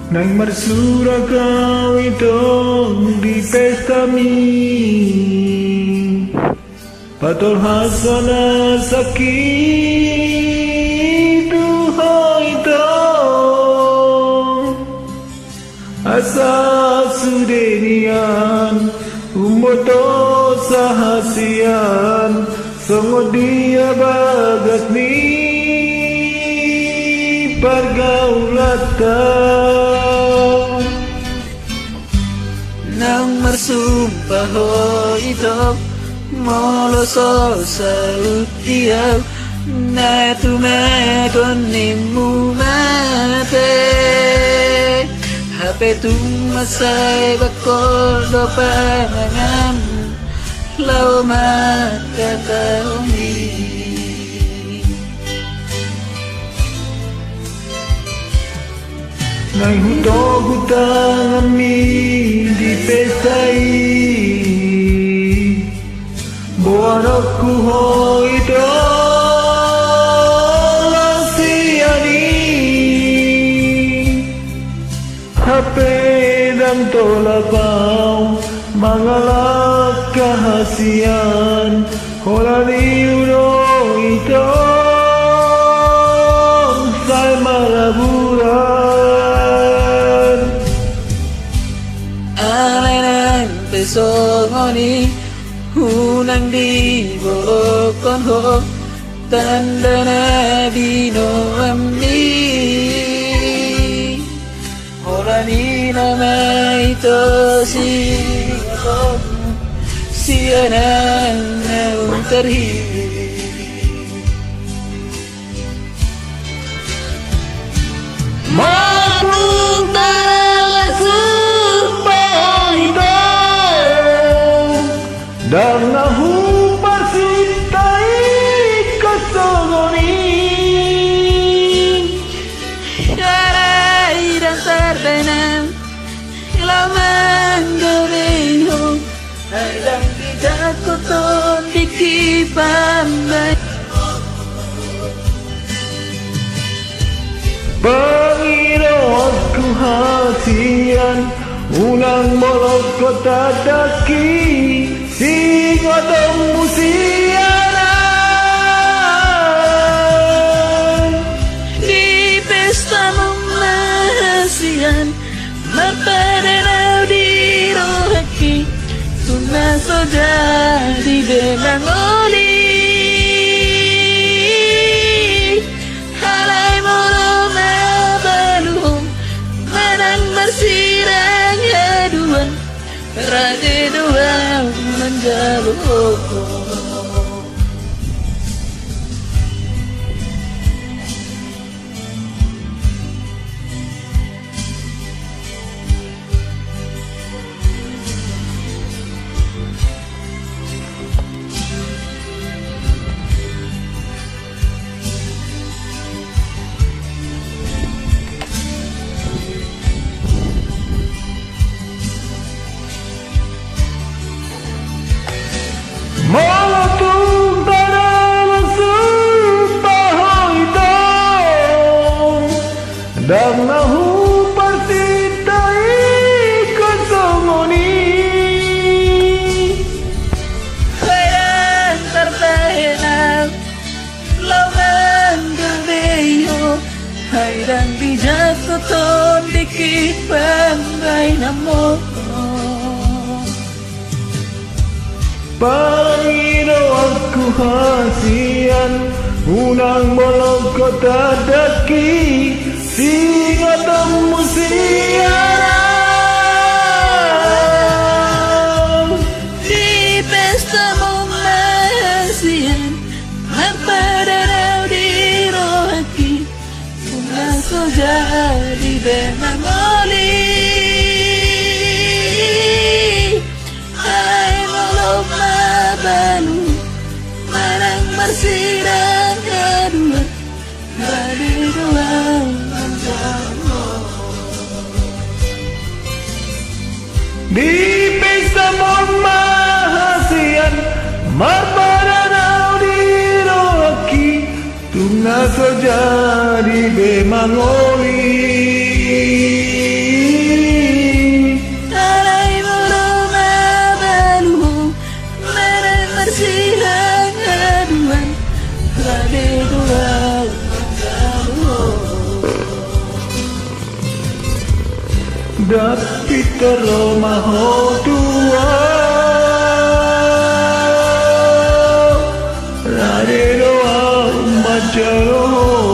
Nang marsura kau itong di pesta mi Patol hasana sakit ito Asa sudenian umoto sahasian Songo dia bagat ni pergaulatan Nang marsumpah ito moloso sa utiaw na tumekon ni mumate hape tumasay bakol do panangan lau makataumi Nang hutog-hutang ami di pestai Buwan aku ho ito lang siyani Hapedang tolakaw mga lakahasian Hola ni uno ito say malaburan Alay ng peso ngoni Unang di bokon ho Tanda na binomami Hola ni nama ito siya na terhi Dan nahupa sintai kasogoni Syarai dan terbenam Ilaman gabeho Haidang tidak koton dikipambai Panginoonku hasian Unang molok kota daki Singo tong musianan Di pesta memahasian Mapadanau di rohaki Tuna soja di benang oli Halai moro mabaluhum Manang bersirang aduan Raja dua menjaluk Malatung tanah sumpah ito Dan nahupa sintai kasogoni Haidang terbenam Lawan gabeho Haidang bijak koton dikit banggai namo Panginoonku hasian Unang molok kota daki Singo tong musianan Di pesta memahasian Mapadanau di rohaki Bunga soja di benang oli Hai molok mabalu Manang bersirang kedua Badi dua Di pesta mahasian Mapadanau di rohaki Tunga saja di bemangoli Rade dua Dapat Roma tua Rade doa macaro